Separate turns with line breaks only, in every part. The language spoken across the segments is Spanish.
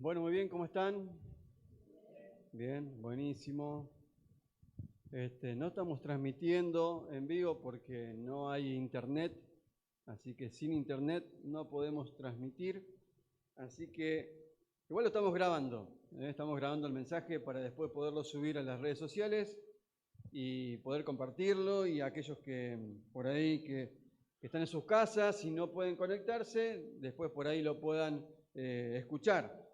Bueno, muy bien, ¿cómo están? Bien, buenísimo. No estamos transmitiendo en vivo porque no hay internet, así que sin internet no podemos transmitir. Así que igual lo estamos grabando, estamos grabando el mensaje para después poderlo subir a las redes sociales y poder compartirlo, y aquellos que por ahí que están en sus casas y no pueden conectarse, después por ahí lo puedan escuchar.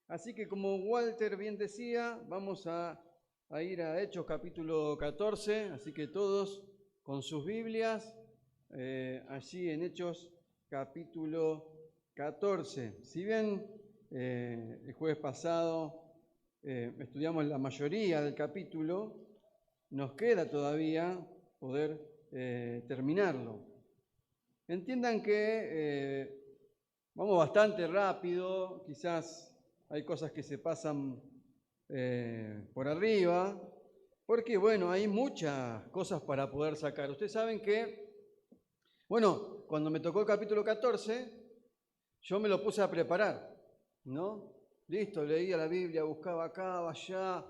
Así que, como Walter bien decía, vamos a ir a Hechos capítulo 14, así que todos con sus Biblias, allí en Hechos capítulo 14. Si bien el jueves pasado estudiamos la mayoría del capítulo, nos queda todavía poder terminarlo. Entiendan que vamos bastante rápido, quizás hay cosas que se pasan por arriba, porque bueno, hay muchas cosas para poder sacar. Ustedes saben que, bueno, cuando me tocó el capítulo 14, yo me lo puse a preparar, ¿no? Listo, leía la Biblia, buscaba acá, allá,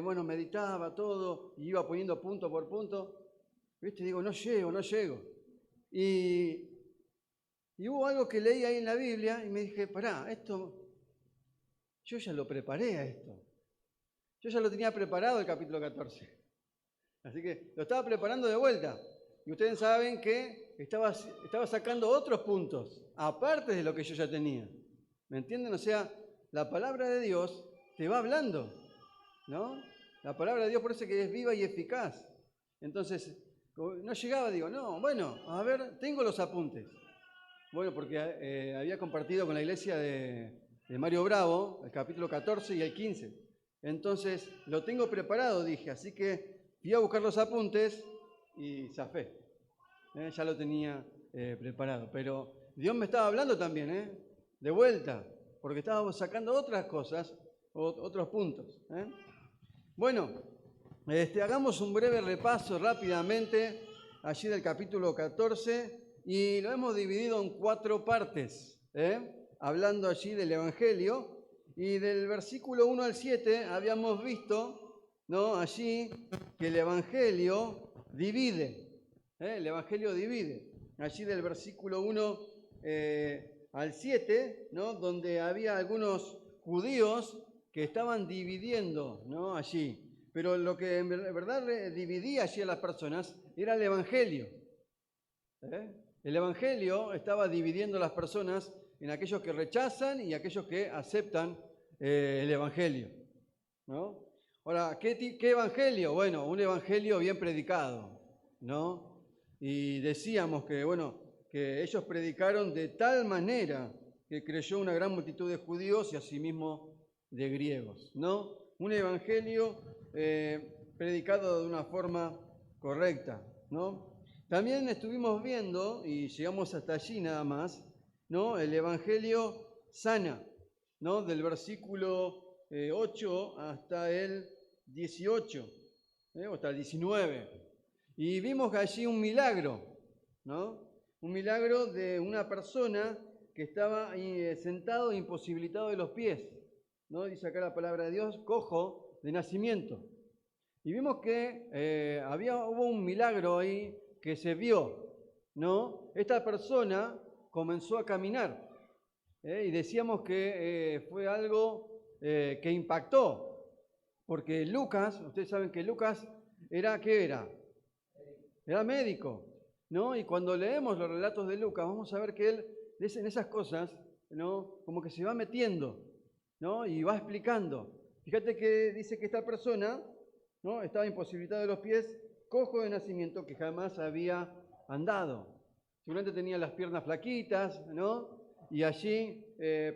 bueno, meditaba todo, y iba poniendo punto por punto. ¿Viste? Digo, no llego. Y hubo algo que leí ahí en la Biblia y me dije, pará, esto, yo ya lo preparé a esto. Yo ya lo tenía preparado el capítulo 14. Así que lo estaba preparando de vuelta. Y ustedes saben que estaba sacando otros puntos, aparte de lo que yo ya tenía. ¿Me entienden? O sea, la palabra de Dios te va hablando, ¿no? La palabra de Dios por eso que es viva y eficaz. Entonces, no llegaba, digo, no, bueno, a ver, tengo los apuntes. Bueno, porque había compartido con la iglesia de Mario Bravo el capítulo 14 y el 15. Entonces, lo tengo preparado, dije, así que fui a buscar los apuntes y zafé. Ya lo tenía preparado. Pero Dios me estaba hablando también, de vuelta, porque estábamos sacando otras cosas, otros puntos. Bueno, hagamos un breve repaso rápidamente allí del capítulo 14 y lo hemos dividido en 4 partes, hablando allí del Evangelio, y del versículo 1 al 7 habíamos visto, ¿no?, allí que el Evangelio divide, el Evangelio divide, allí del versículo 1 al 7, ¿no?, donde había algunos judíos que estaban dividiendo, ¿no?, allí. Pero lo que en verdad dividía allí a las personas era el Evangelio. El Evangelio estaba dividiendo a las personas en aquellos que rechazan y aquellos que aceptan el Evangelio, ¿no? Ahora, ¿qué Evangelio? Bueno, un Evangelio bien predicado, ¿no? Y decíamos que, bueno, que ellos predicaron de tal manera que creyó una gran multitud de judíos y asimismo de griegos, ¿no? Un Evangelio predicado de una forma correcta, ¿no? También estuvimos viendo, y llegamos hasta allí nada más, ¿no?, el Evangelio sana, ¿no?, del versículo 8 hasta el 18, o hasta el 19. Y vimos allí un milagro, ¿no? Un milagro de una persona que estaba sentado, imposibilitado de los pies, ¿no? Dice acá la palabra de Dios, cojo de nacimiento. Y vimos que hubo un milagro ahí que se vio, ¿no? Esta persona comenzó a caminar, y decíamos que fue algo que impactó, porque Lucas, ustedes saben que Lucas ¿qué era? Era médico, ¿no? Y cuando leemos los relatos de Lucas, vamos a ver que él, en esas cosas, ¿no?, como que se va metiendo, ¿no?, y va explicando. Fíjate que dice que esta persona, ¿no?, estaba imposibilitado de los pies, cojo de nacimiento, que jamás había andado. Seguramente tenía las piernas flaquitas, ¿no? Y allí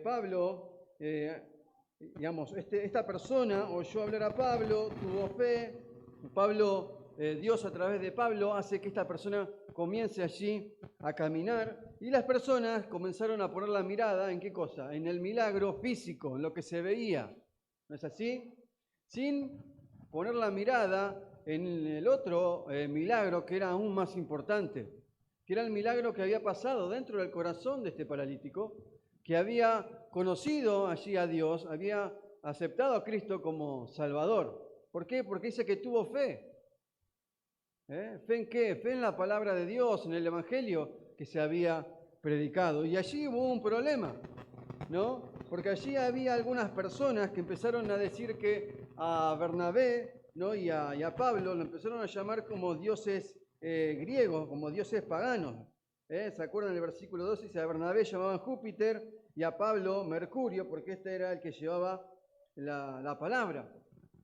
Pablo, digamos, esta persona oyó hablar a Pablo, tuvo fe. Dios a través de Pablo hace que esta persona comience allí a caminar, y las personas comenzaron a poner la mirada ¿en qué cosa? En el milagro físico, en lo que se veía. ¿No es así? Sin poner la mirada en el otro milagro que era aún más importante, que era el milagro que había pasado dentro del corazón de este paralítico, que había conocido allí a Dios, había aceptado a Cristo como Salvador. ¿Por qué? Porque dice que tuvo fe. ¿Fe en qué? Fe en la palabra de Dios, en el Evangelio que se había predicado. Y allí hubo un problema, ¿no? Porque allí había algunas personas que empezaron a decir que a Bernabé, ¿no? y a Pablo lo empezaron a llamar como dioses griegos, como dioses paganos. ¿Se acuerdan del versículo 12? Dice, a Bernabé llamaban Júpiter y a Pablo Mercurio, porque este era el que llevaba la palabra,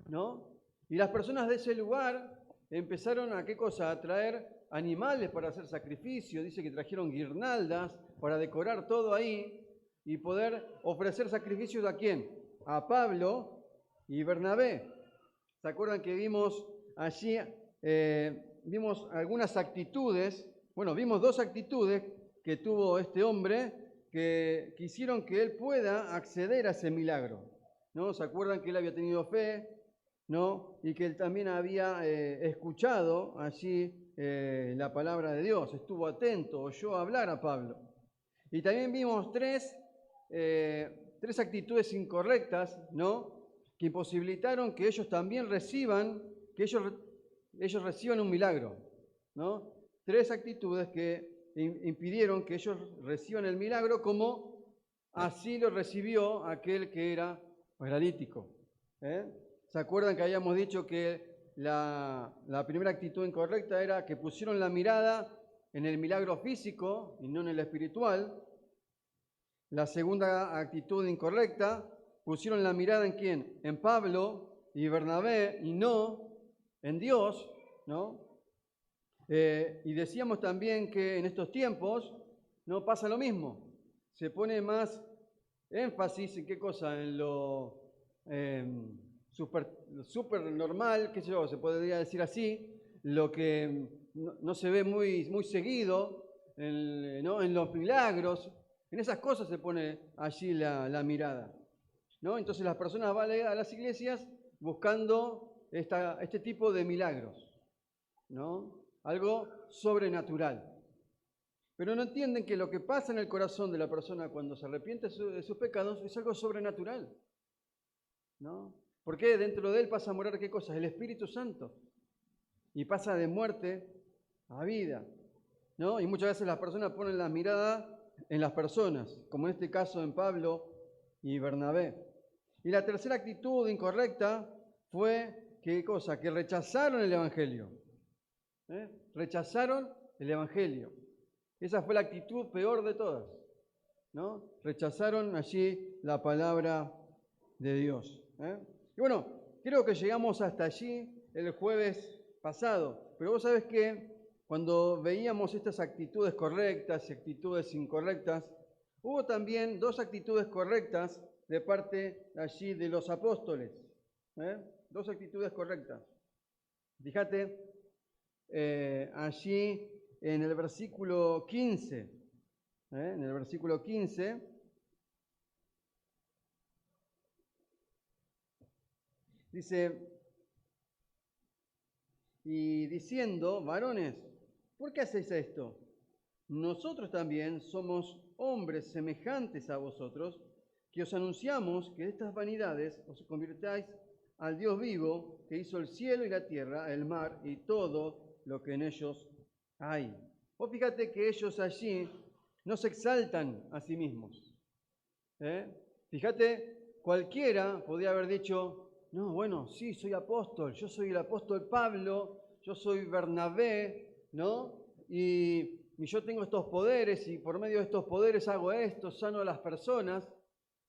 ¿no? Y las personas de ese lugar empezaron a, ¿qué cosa? A traer animales para hacer sacrificio. Dice que trajeron guirnaldas para decorar todo ahí y poder ofrecer sacrificios ¿a quién? A Pablo y Bernabé. ¿Se acuerdan que vimos allí, vimos algunas actitudes? Bueno, vimos dos actitudes que tuvo este hombre que hicieron que él pueda acceder a ese milagro, ¿no? ¿Se acuerdan que él había tenido fe, ¿no? Y que él también había escuchado allí la palabra de Dios, estuvo atento, oyó hablar a Pablo. Y también vimos tres actitudes incorrectas, ¿no? Que imposibilitaron que ellos también reciban, que ellos reciban un milagro, ¿no? Tres actitudes que impidieron que ellos reciban el milagro como así lo recibió aquel que era paralítico. ¿Se acuerdan que habíamos dicho que la primera actitud incorrecta era que pusieron la mirada en el milagro físico y no en el espiritual? La segunda actitud incorrecta, pusieron la mirada ¿en quién? En Pablo y Bernabé y no en Dios, ¿no? Y decíamos también que en estos tiempos no pasa lo mismo. Se pone más énfasis en qué cosa, en lo super normal, qué sé yo, se podría decir así, lo que no se ve muy seguido, ¿no? En los milagros. En esas cosas se pone allí la mirada, ¿no? Entonces las personas van a las iglesias buscando este tipo de milagros, ¿no? Algo sobrenatural. Pero no entienden que lo que pasa en el corazón de la persona cuando se arrepiente de sus pecados es algo sobrenatural, ¿no? Porque dentro de él pasa a morar ¿qué cosa? El Espíritu Santo. Y pasa de muerte a vida, ¿no? Y muchas veces las personas ponen la mirada en las personas, como en este caso en Pablo y Bernabé. Y la tercera actitud incorrecta fue, ¿qué cosa? Que rechazaron el Evangelio. Rechazaron el Evangelio. Esa fue la actitud peor de todas, ¿no? Rechazaron allí la palabra de Dios. Y bueno, creo que llegamos hasta allí el jueves pasado, pero vos sabés que cuando veíamos estas actitudes correctas y actitudes incorrectas, hubo también dos actitudes correctas de parte allí de los apóstoles. Dos actitudes correctas. Fíjate, allí en el versículo 15, en el versículo 15, dice, y diciendo, varones, ¿por qué hacéis esto? Nosotros también somos hombres semejantes a vosotros, que os anunciamos que de estas vanidades os convirtáis al Dios vivo, que hizo el cielo y la tierra, el mar y todo lo que en ellos hay. Vos fíjate que ellos allí no se exaltan a sí mismos. Fíjate, cualquiera podría haber dicho, no, bueno, sí, soy apóstol, yo soy el apóstol Pablo, yo soy Bernabé, ¿no? Y yo tengo estos poderes y por medio de estos poderes hago esto, sano a las personas,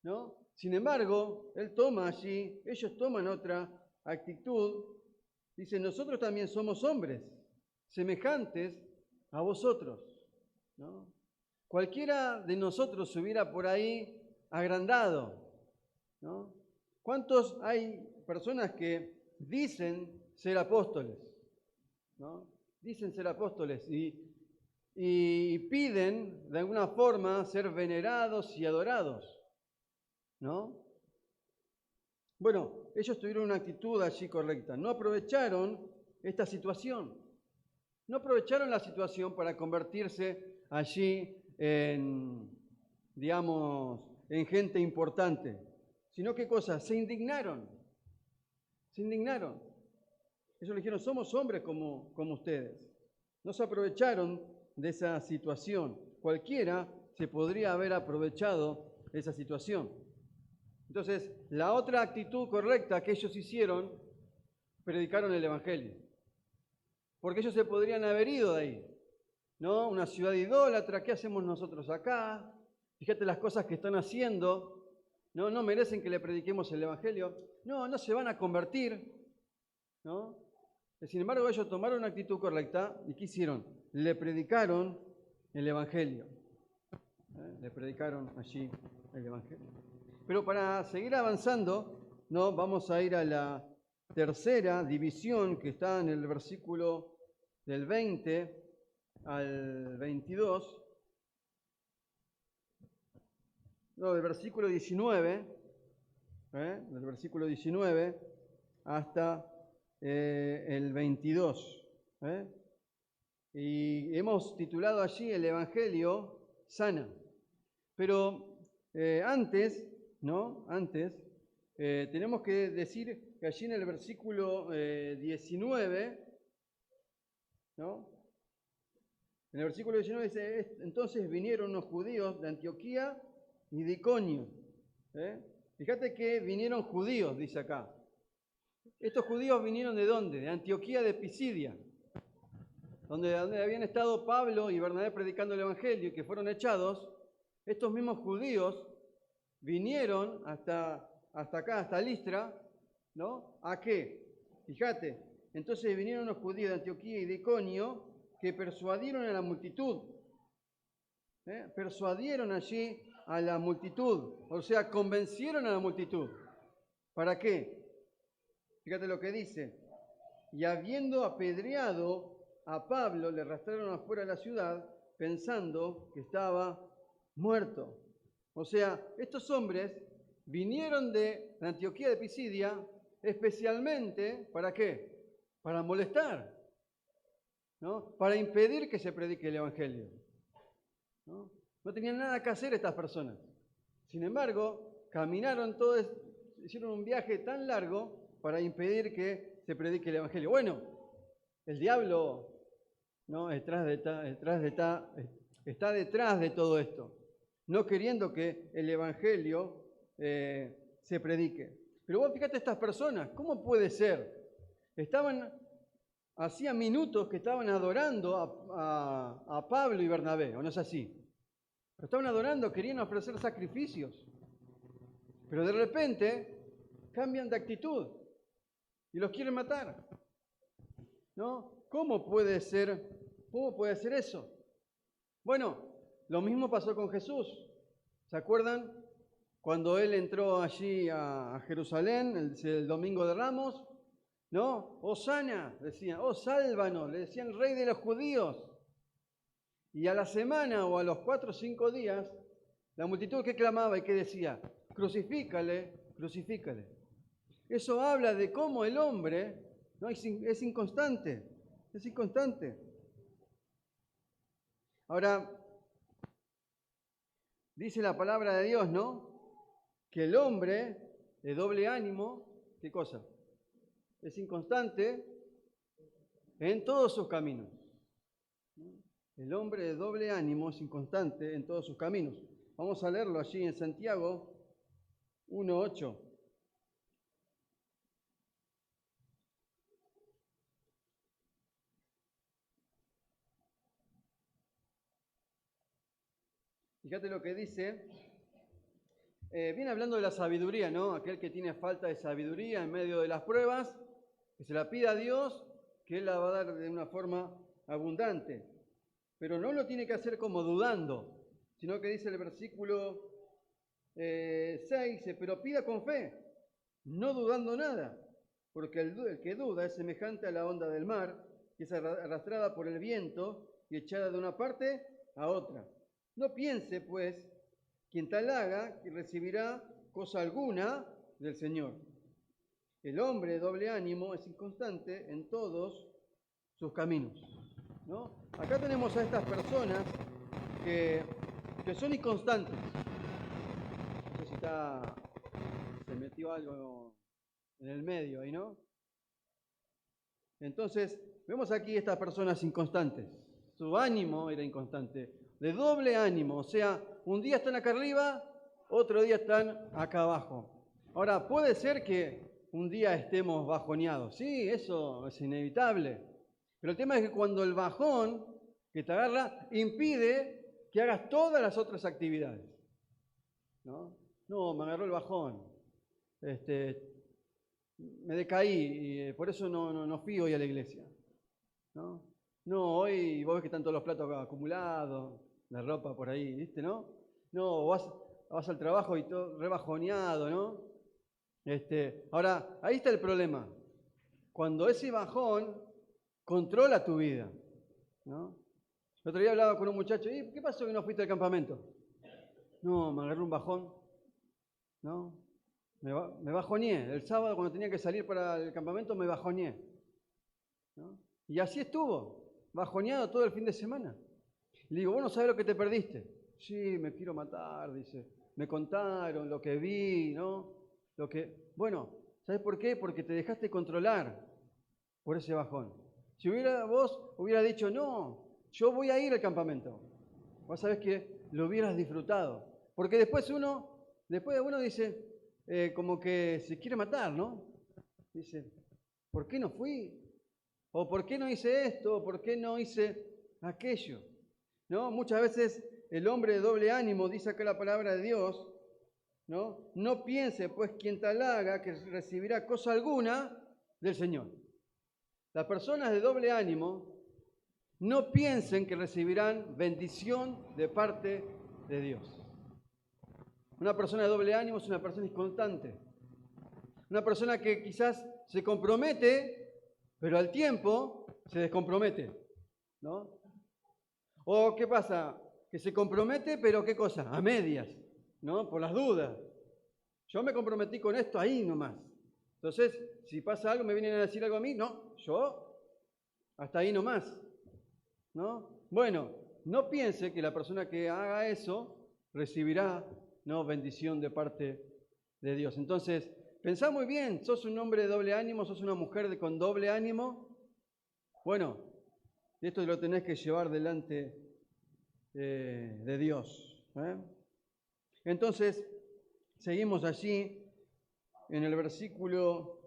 ¿no? Sin embargo, él toma allí, ellos toman otra actitud, dice, nosotros también somos hombres, semejantes a vosotros, ¿no? Cualquiera de nosotros se hubiera por ahí agrandado, ¿no? ¿Cuántos hay personas que dicen ser apóstoles, ¿no? Dicen ser apóstoles y piden de alguna forma ser venerados y adorados, ¿no? Bueno, ellos tuvieron una actitud allí correcta, no aprovecharon esta situación, no aprovecharon la situación para convertirse allí en, digamos, en gente importante, sino ¿qué cosa? Se indignaron. Se indignaron. Ellos le dijeron, somos hombres como ustedes. No se aprovecharon de esa situación. Cualquiera se podría haber aprovechado de esa situación. Entonces, la otra actitud correcta que ellos hicieron, predicaron el Evangelio. Porque ellos se podrían haber ido de ahí, ¿no? Una ciudad idólatra, ¿qué hacemos nosotros acá? Fíjate las cosas que están haciendo, ¿no? No merecen que le prediquemos el Evangelio. No se van a convertir, ¿no? Sin embargo, ellos tomaron una actitud correcta y ¿qué hicieron? Le predicaron el Evangelio. Le predicaron allí el Evangelio. Pero para seguir avanzando, ¿no? Vamos a ir a la tercera división que está en el versículo del 20 al 22. No, del versículo 19, del versículo 19 hasta el 22. Y hemos titulado allí el Evangelio sana. Pero antes, tenemos que decir que allí en el versículo 19, ¿no? En el versículo 19 dice, entonces vinieron unos judíos de Antioquía y de Iconio. Fíjate que vinieron judíos, dice acá. Estos judíos vinieron ¿de dónde? De Antioquía de Pisidia, donde habían estado Pablo y Bernabé predicando el Evangelio y que fueron echados. Estos mismos judíos vinieron hasta acá, hasta Listra, ¿no? ¿A qué? Fíjate, entonces vinieron los judíos de Antioquía y de Iconio que persuadieron a la multitud. Persuadieron allí a la multitud, o sea, convencieron a la multitud. ¿Para qué? Fíjate lo que dice. Y habiendo apedreado a Pablo, le arrastraron afuera de la ciudad, pensando que estaba muerto. O sea, estos hombres vinieron de Antioquía de Pisidia especialmente, ¿para qué? Para molestar, ¿no? Para impedir que se predique el Evangelio. No tenían nada que hacer estas personas. Sin embargo, caminaron todos, hicieron un viaje tan largo para impedir que se predique el Evangelio. Bueno, el diablo, ¿no? está detrás de todo esto, no queriendo que el Evangelio se predique. Pero vos fíjate estas personas, ¿cómo puede ser? Hacía minutos que estaban adorando a Pablo y Bernabé, ¿o no es así? Lo estaban adorando, querían ofrecer sacrificios. Pero de repente cambian de actitud y los quieren matar, ¿no? ¿Cómo puede ser eso? Bueno, lo mismo pasó con Jesús. ¿Se acuerdan? Cuando él entró allí a Jerusalén, el domingo de Ramos, ¿no? Hosana, decían, oh, sálvanos, le decían rey de los judíos. Y a la semana o a los 4 o 5 días, la multitud que clamaba y que decía, crucifícale, crucifícale. Eso habla de cómo el hombre, ¿no? es inconstante, es inconstante. Ahora, dice la palabra de Dios, ¿no? Que el hombre de doble ánimo, ¿qué cosa? Es inconstante en todos sus caminos. El hombre de doble ánimo es inconstante en todos sus caminos. Vamos a leerlo allí en Santiago 1:8. Fíjate lo que dice. Viene hablando de la sabiduría, ¿no? Aquel que tiene falta de sabiduría en medio de las pruebas, que se la pida a Dios, que Él la va a dar de una forma abundante. Pero no lo tiene que hacer como dudando, sino que dice el versículo 6, dice, pero pida con fe, no dudando nada, porque el que duda es semejante a la onda del mar, que es arrastrada por el viento y echada de una parte a otra. No piense, pues, quien tal haga, que recibirá cosa alguna del Señor. El hombre de doble ánimo es inconstante en todos sus caminos, ¿no? Acá tenemos a estas personas que son inconstantes. se metió algo en el medio ahí, ¿no? Entonces, vemos aquí estas personas inconstantes. Su ánimo era inconstante, de doble ánimo, o sea, un día están acá arriba, otro día están acá abajo. Ahora, puede ser que un día estemos bajoneados, sí, eso es inevitable, pero el tema es que cuando el bajón que te agarra impide que hagas todas las otras actividades, ¿no? No, me agarró el bajón, me decaí y por eso no fui hoy a la iglesia, ¿no? No, hoy vos ves que están todos los platos acumulados, la ropa por ahí, ¿viste, no? No, vas al trabajo y todo rebajoneado, ¿no? Ahora, ahí está el problema. Cuando ese bajón controla tu vida, ¿no? El otro día hablaba con un muchacho, ¿y qué pasó que no fuiste al campamento? No, me agarré un bajón, ¿no? Me bajoneé. El sábado cuando tenía que salir para el campamento me bajoneé, ¿no? Y así estuvo, bajoneado todo el fin de semana. Le digo, vos no sabés lo que te perdiste. Sí, me quiero matar, dice. Me contaron lo que vi, ¿no? Bueno, ¿sabés por qué? Porque te dejaste controlar por ese bajón. Si vos hubieras dicho, no, yo voy a ir al campamento, vos sabés que lo hubieras disfrutado. Porque después uno dice, como que se quiere matar, ¿no? Dice, ¿por qué no fui? ¿O por qué no hice esto? ¿O por qué no hice aquello? ¿No? Muchas veces el hombre de doble ánimo, dice acá la palabra de Dios, ¿no? No piense, pues, quien tal haga, que recibirá cosa alguna del Señor. Las personas de doble ánimo no piensen que recibirán bendición de parte de Dios. Una persona de doble ánimo es una persona inconstante. Una persona que quizás se compromete, pero al tiempo se descompromete, ¿no? ¿O qué pasa? Que se compromete, pero ¿qué cosa? A medias, ¿no? Por las dudas. Yo me comprometí con esto ahí nomás. Entonces, si pasa algo, me vienen a decir algo a mí, no, yo hasta ahí nomás, ¿no? Bueno, no piense que la persona que haga eso recibirá, ¿no?, bendición de parte de Dios. Entonces, pensá muy bien, ¿sos un hombre de doble ánimo? ¿Sos una mujer con doble ánimo? Bueno, esto lo tenés que llevar delante de Dios, ¿eh? Entonces, seguimos allí en el versículo,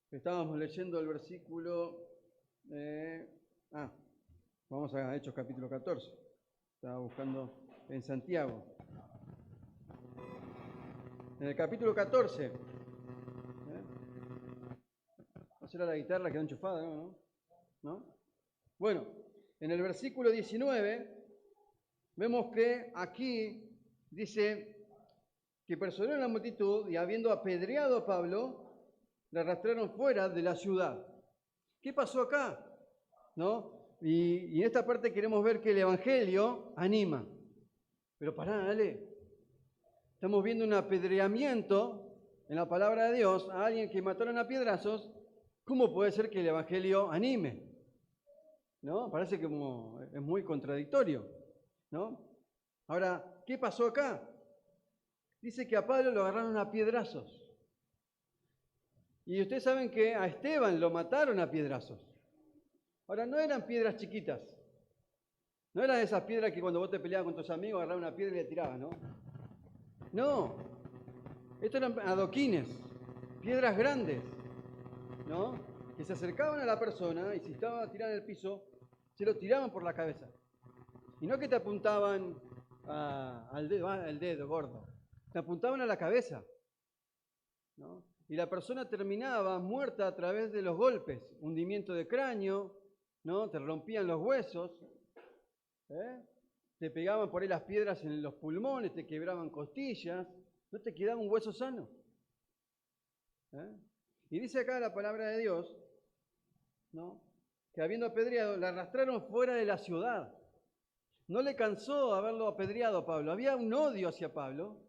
estábamos leyendo el versículo, vamos a Hechos capítulo 14, estaba buscando en Santiago. En el capítulo 14, ¿no será la guitarra que quedó enchufada? ¿No? Bueno, en el versículo 19 vemos que aquí dice que personó la multitud y habiendo apedreado a Pablo, le arrastraron fuera de la ciudad. ¿Qué pasó acá? ¿No? Y en esta parte queremos ver que el Evangelio anima. Pero pará, dale. Estamos viendo un apedreamiento en la palabra de Dios a alguien que mataron a piedrazos. ¿Cómo puede ser que el Evangelio anime? ¿No? Parece que es muy contradictorio, ¿no? Ahora, ¿qué pasó acá? Dice que a Pablo lo agarraron a piedrazos. Y ustedes saben que a Esteban lo mataron a piedrazos. Ahora, no eran piedras chiquitas. No eran esas piedras que cuando vos te peleabas con tus amigos agarraban una piedra y le tirabas, ¿no? No. Estos eran adoquines, piedras grandes, ¿no? Que se acercaban a la persona y si estaba tirada en el piso, se lo tiraban por la cabeza. Y no que te apuntaban al dedo gordo, te apuntaban a la cabeza, ¿no? Y la persona terminaba muerta a través de los golpes, hundimiento de cráneo, ¿no? Te rompían los huesos, te pegaban por ahí las piedras en los pulmones, te quebraban costillas, no te quedaba un hueso sano. Y dice acá la palabra de Dios, ¿no?, que habiendo apedreado, le arrastraron fuera de la ciudad. No le cansó haberlo apedreado a Pablo, había un odio hacia Pablo.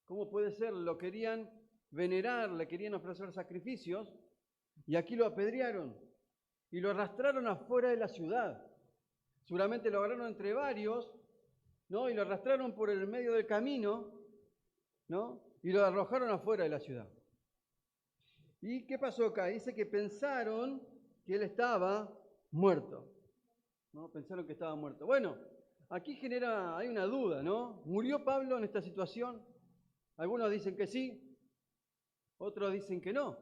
¿Cómo puede ser? Lo querían venerar, le querían ofrecer sacrificios, y aquí lo apedrearon y lo arrastraron afuera de la ciudad. Seguramente lo agarraron entre varios, ¿no?, y lo arrastraron por el medio del camino, ¿no? Y lo arrojaron afuera de la ciudad. ¿Y qué pasó acá? Dice que pensaron que él estaba muerto, ¿no? Pensaron que estaba muerto. Bueno, aquí hay una duda, ¿no? ¿Murió Pablo en esta situación? Algunos dicen que sí, otros dicen que no,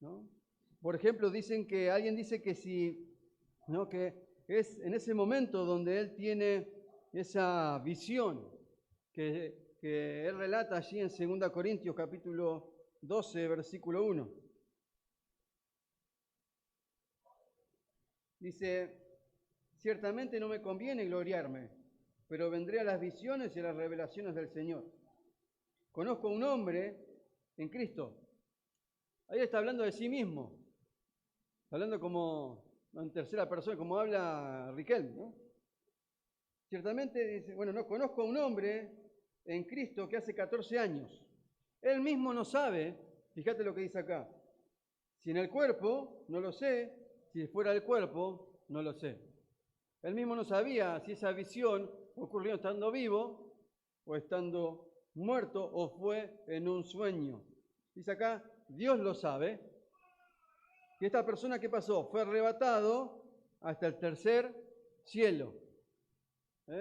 ¿no? Por ejemplo, alguien dice que sí, ¿no? Que es en ese momento donde él tiene esa visión que él relata allí en 2 Corintios capítulo 12, versículo 1. Dice, ciertamente no me conviene gloriarme, pero vendré a las visiones y a las revelaciones del Señor. Conozco a un hombre en Cristo. Ahí está hablando de sí mismo, hablando como en tercera persona, como habla Riquelme, ¿no? Ciertamente dice, bueno, no conozco a un hombre en Cristo que hace 14 años. Él mismo no sabe, fíjate lo que dice acá, si en el cuerpo, no lo sé, si fuera del cuerpo, no lo sé. Él mismo no sabía si esa visión ocurrió estando vivo o estando muerto o fue en un sueño. Dice acá, Dios lo sabe. Y esta persona, ¿qué pasó? Fue arrebatado hasta el tercer cielo.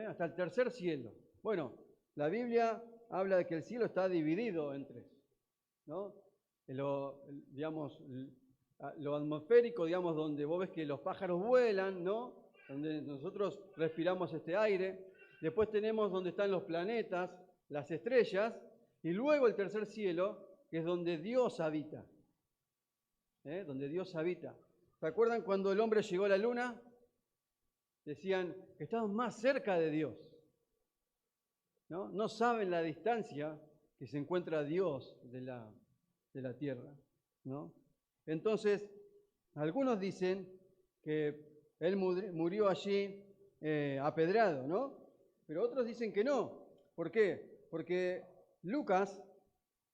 Hasta el tercer cielo. Bueno, la Biblia habla de que el cielo está dividido en tres, ¿no? Digamos, lo atmosférico, digamos, donde vos ves que los pájaros vuelan, ¿no? Donde nosotros respiramos este aire. Después tenemos donde están los planetas, las estrellas, y luego el tercer cielo, que es donde Dios habita. Donde Dios habita. ¿Se acuerdan cuando el hombre llegó a la luna? Decían que estaban más cerca de Dios, ¿no? No saben la distancia que se encuentra Dios de la tierra, ¿no? Entonces, algunos dicen que él murió allí apedreado, ¿no? Pero otros dicen que no. ¿Por qué? Porque Lucas,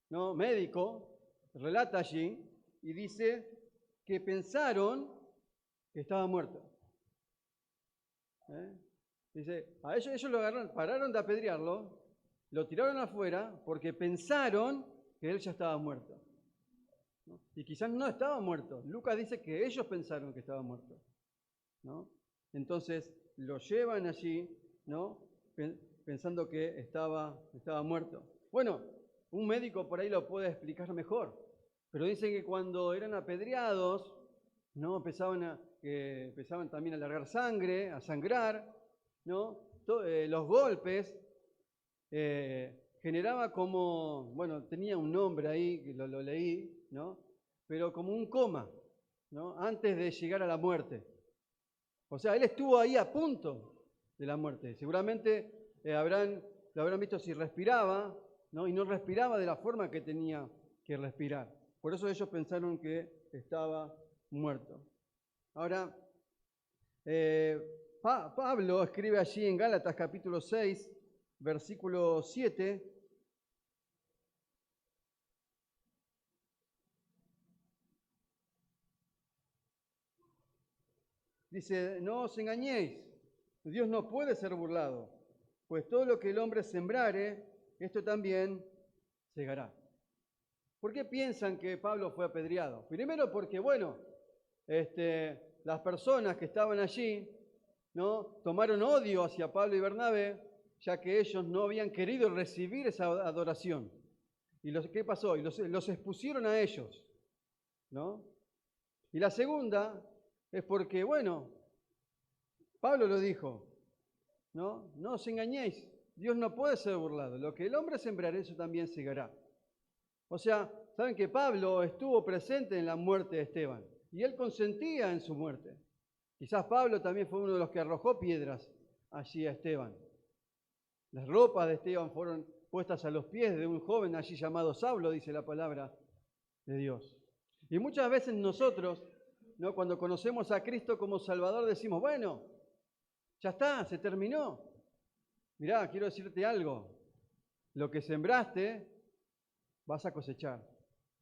¿no? Médico, relata allí y dice que pensaron que estaba muerto. Dice, a ellos lo agarraron, pararon de apedrearlo, lo tiraron afuera porque pensaron que él ya estaba muerto, ¿no? Y quizás no estaba muerto. Lucas dice que ellos pensaron que estaba muerto, ¿no? Entonces lo llevan allí, ¿no? Pensando que estaba muerto. Bueno, un médico por ahí lo puede explicar mejor, pero dicen que cuando eran apedreados, ¿no? Empezaban también a largar sangre, a sangrar, ¿no? Los golpes generaba como, bueno, tenía un nombre ahí, que lo leí, ¿no? Pero como un coma, ¿no? Antes de llegar a la muerte. O sea, él estuvo ahí a punto de la muerte. Seguramente lo habrán visto si respiraba, ¿no? Y no respiraba de la forma que tenía que respirar. Por eso ellos pensaron que estaba muerto. Ahora, Pablo escribe allí en Gálatas capítulo 6, versículo 7, dice, no os engañéis, Dios no puede ser burlado, pues todo lo que el hombre sembrare, esto también segará. ¿Por qué piensan que Pablo fue apedreado? Primero porque, bueno, las personas que estaban allí, ¿no? Tomaron odio hacia Pablo y Bernabé, ya que ellos no habían querido recibir esa adoración. ¿Y qué pasó? Y los expusieron a ellos, ¿no? Y la segunda es porque, bueno, Pablo lo dijo, ¿no? No os engañéis, Dios no puede ser burlado. Lo que el hombre sembrará, eso también segará. O sea, saben que Pablo estuvo presente en la muerte de Esteban y él consentía en su muerte. Quizás Pablo también fue uno de los que arrojó piedras allí a Esteban. Las ropas de Esteban fueron puestas a los pies de un joven allí llamado Saulo, dice la palabra de Dios. Y muchas veces nosotros, ¿no? Cuando conocemos a Cristo como Salvador, decimos, bueno, ya está, se terminó. Mirá, quiero decirte algo. Lo que sembraste, vas a cosechar.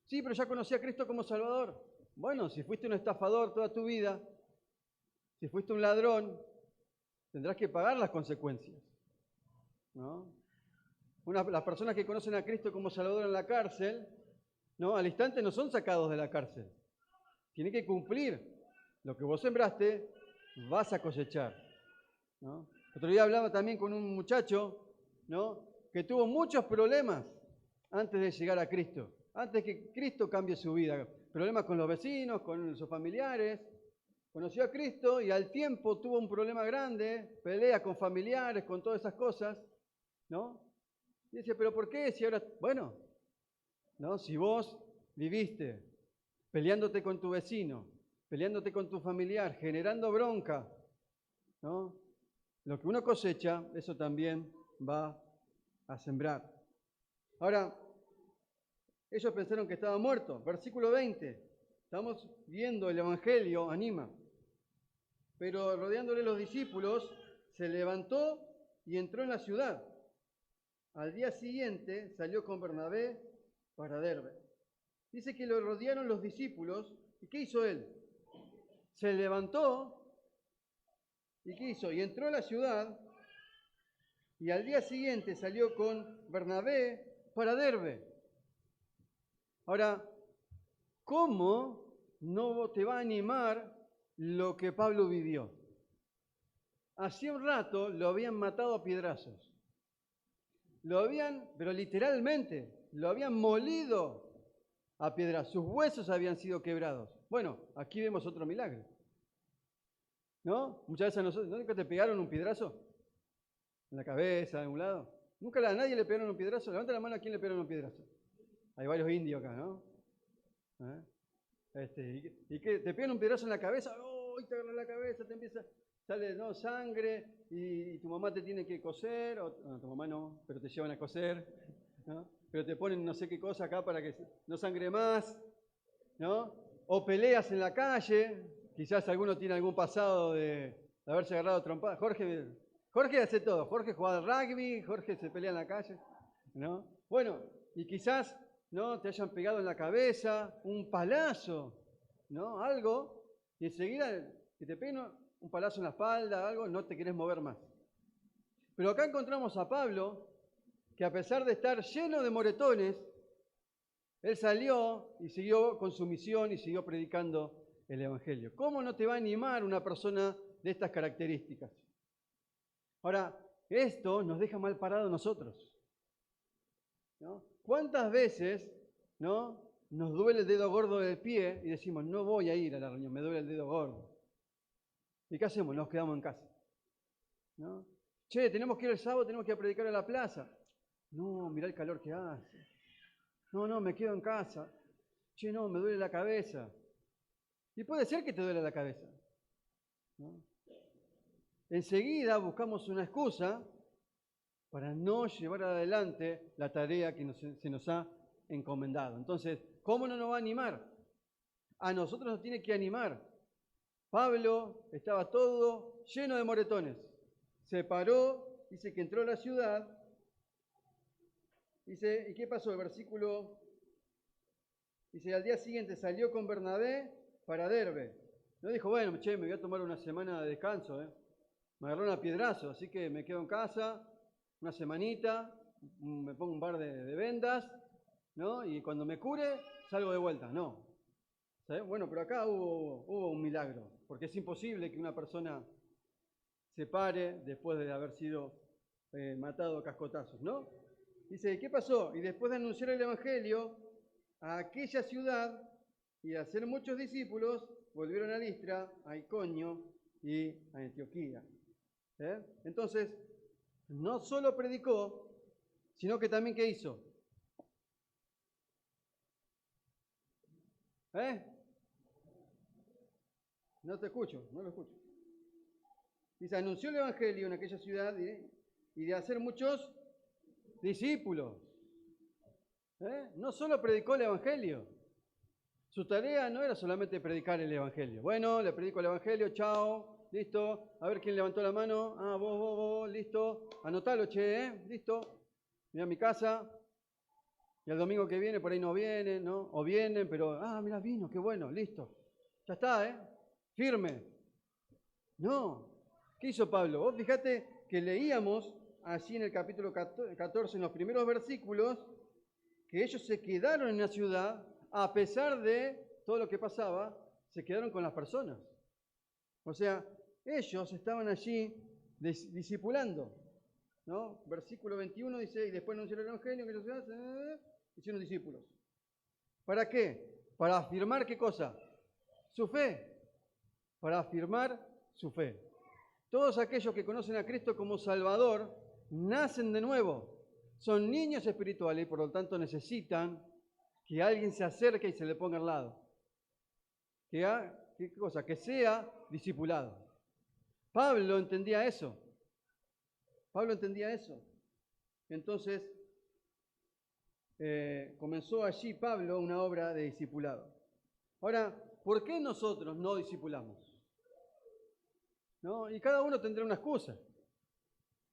Sí, pero ya conocí a Cristo como Salvador. Bueno, si fuiste un estafador toda tu vida, si fuiste un ladrón, tendrás que pagar las consecuencias, ¿no? Las personas que conocen a Cristo como Salvador en la cárcel, ¿no? Al instante no son sacados de la cárcel. Tienen que cumplir. Lo que vos sembraste, vas a cosechar, ¿no? Otro día hablaba también con un muchacho, ¿no? Que tuvo muchos problemas antes de llegar a Cristo, antes que Cristo cambie su vida. Problemas con los vecinos, con sus familiares. Conoció a Cristo y al tiempo tuvo un problema grande, pelea con familiares, con todas esas cosas, ¿no? Y dice, ¿pero por qué? Si ahora, bueno, ¿no? Si vos viviste peleándote con tu vecino, peleándote con tu familiar, generando bronca, ¿no? Lo que uno cosecha, eso también va a sembrar. Ahora, ellos pensaron que estaba muerto. Versículo 20. Estamos viendo el Evangelio, anima. Pero rodeándole los discípulos, se levantó y entró en la ciudad. Al día siguiente salió con Bernabé para Derbe. Dice que lo rodearon los discípulos. ¿Y qué hizo él? Se levantó. ¿Y qué hizo? Y entró a la ciudad. Y al día siguiente salió con Bernabé para Derbe. Ahora, ¿cómo no te va a animar lo que Pablo vivió? Hacía un rato lo habían matado a piedrazos. Lo habían, pero literalmente, lo habían molido a piedrazos. Sus huesos habían sido quebrados. Bueno, aquí vemos otro milagro. ¿No? Muchas veces a nosotros, ¿nunca te pegaron un piedrazo? En la cabeza, en un lado. ¿Nunca a nadie le pegaron un piedrazo? Levanta la mano a quién le pegaron un piedrazo. Hay varios indios acá, ¿no? Y que te pegan un piedrazo en la cabeza, ¡oh! Y te agarra la cabeza, te empieza, sale, ¿no? Sangre, y tu mamá te tiene que coser, no, tu mamá no, pero te llevan a coser, ¿no? Pero te ponen no sé qué cosa acá para que no sangre más, ¿no? O peleas en la calle, quizás alguno tiene algún pasado de haberse agarrado trompada. Jorge hace todo, Jorge juega al rugby, Jorge se pelea en la calle, ¿no? Bueno, y quizás, ¿no? Te hayan pegado en la cabeza, un palazo, ¿no? Algo, y enseguida que te peguen un palazo en la espalda, algo, no te querés mover más. Pero acá encontramos a Pablo, que a pesar de estar lleno de moretones, él salió y siguió con su misión y siguió predicando el Evangelio. ¿Cómo no te va a animar una persona de estas características? Ahora, esto nos deja mal parados nosotros, ¿no? ¿Cuántas veces, ¿no? Nos duele el dedo gordo del pie y decimos, no voy a ir a la reunión, me duele el dedo gordo? ¿Y qué hacemos? Nos quedamos en casa, ¿no? Che, tenemos que ir el sábado, tenemos que ir a predicar a la plaza. No, mirá el calor que hace. No, me quedo en casa. Che, no, me duele la cabeza. Y puede ser que te duele la cabeza, ¿no? Enseguida buscamos una excusa para no llevar adelante la tarea que se nos ha encomendado. Entonces, ¿cómo no nos va a animar? A nosotros nos tiene que animar. Pablo estaba todo lleno de moretones. Se paró, dice que entró a la ciudad. Dice, ¿y qué pasó? El versículo dice, al día siguiente salió con Bernabé para Derbe. No dijo, bueno, che, me voy a tomar una semana de descanso, Me agarró una piedrazo, así que me quedo en casa una semanita, me pongo un par de vendas, ¿no? Y cuando me cure, salgo de vuelta. No. ¿Sabes? Bueno, pero acá hubo un milagro, porque es imposible que una persona se pare después de haber sido matado a cascotazos, ¿no? Dice, ¿qué pasó? Y después de anunciar el Evangelio a aquella ciudad y de hacer muchos discípulos, volvieron a Listra, a Iconio y a Antioquía. Entonces, no solo predicó, sino que también, ¿qué hizo? No te escucho, no lo escucho. Dice, anunció el Evangelio en aquella ciudad y de hacer muchos discípulos. No solo predicó el Evangelio. Su tarea no era solamente predicar el Evangelio. Bueno, le predico el Evangelio, chao, listo. A ver quién levantó la mano. Ah, vos, listo. Anotalo, che, listo. Mira mi casa. Y el domingo que viene por ahí no vienen, ¿no? O vienen, pero, mira, vino, qué bueno, listo. Ya está, Firme. No. ¿Qué hizo Pablo? Vos fíjate que leíamos allí en el capítulo 14, en los primeros versículos, que ellos se quedaron en la ciudad, a pesar de todo lo que pasaba, se quedaron con las personas. O sea, ellos estaban allí discipulando, ¿no? Versículo 21 dice, y después anunciaron el evangelio, que ellos hicieron discípulos. ¿Para qué? Para afirmar ¿qué cosa? Su fe. Para afirmar su fe. Todos aquellos que conocen a Cristo como Salvador nacen de nuevo. Son niños espirituales y por lo tanto necesitan que alguien se acerque y se le ponga al lado. ¿Qué cosa? Que sea discipulado. Pablo entendía eso. Entonces, comenzó allí Pablo una obra de discipulado. Ahora, ¿por qué nosotros no discipulamos? ¿No? Y cada uno tendrá una excusa.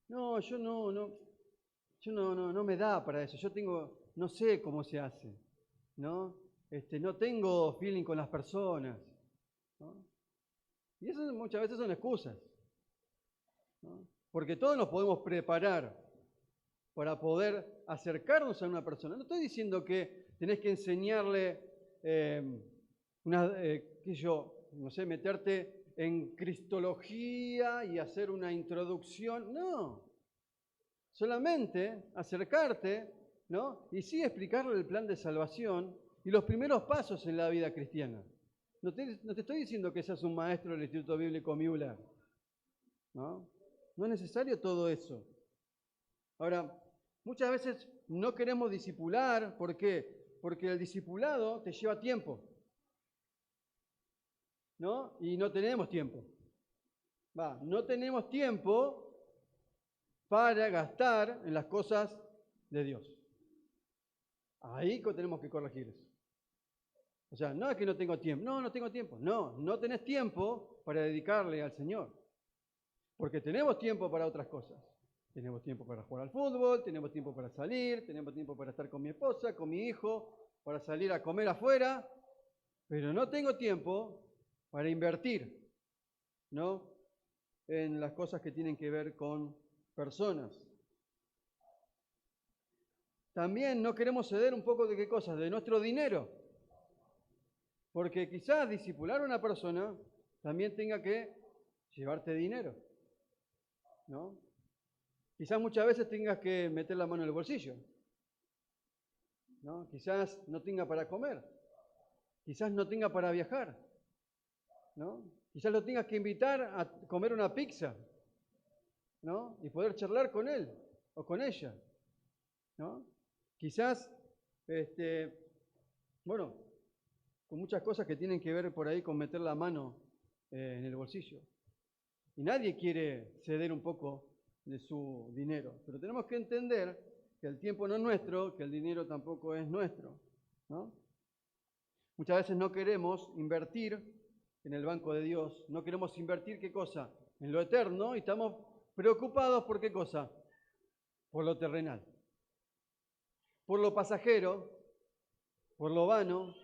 No, yo no me da para eso. No sé cómo se hace, ¿no? No tengo feeling con las personas, ¿no? Y eso muchas veces son excusas, ¿no? Porque todos nos podemos preparar para poder acercarnos a una persona. No estoy diciendo que tenés que enseñarle, meterte en cristología y hacer una introducción. No. Solamente acercarte, ¿no? Y sí explicarle el plan de salvación y los primeros pasos en la vida cristiana. No te estoy diciendo que seas un maestro del Instituto Bíblico Müller, ¿no? No es necesario todo eso. Ahora, muchas veces no queremos discipular. ¿Por qué? Porque el discipulado te lleva tiempo, ¿no? Y no tenemos tiempo. No tenemos tiempo para gastar en las cosas de Dios. Ahí tenemos que corregir eso. O sea, no es que no tengo tiempo. No tengo tiempo. No tenés tiempo para dedicarle al Señor. Porque tenemos tiempo para otras cosas. Tenemos tiempo para jugar al fútbol, tenemos tiempo para salir, tenemos tiempo para estar con mi esposa, con mi hijo, para salir a comer afuera, pero no tengo tiempo para invertir, ¿no? En las cosas que tienen que ver con personas. También no queremos ceder un poco de qué cosas, de nuestro dinero. Porque quizás discipular a una persona también tenga que llevarte dinero, ¿no? Quizás muchas veces tengas que meter la mano en el bolsillo, ¿no? Quizás no tenga para comer, quizás no tenga para viajar, ¿no? Quizás lo tengas que invitar a comer una pizza, ¿no? Y poder charlar con él o con ella, ¿no? Quizás, con muchas cosas que tienen que ver por ahí con meter la mano en el bolsillo. Y nadie quiere ceder un poco de su dinero, pero tenemos que entender que el tiempo no es nuestro, que el dinero tampoco es nuestro, ¿no? Muchas veces no queremos invertir en el banco de Dios, no queremos invertir ¿qué cosa? En lo eterno, y estamos preocupados por ¿qué cosa? Por lo terrenal, por lo pasajero, por lo vano.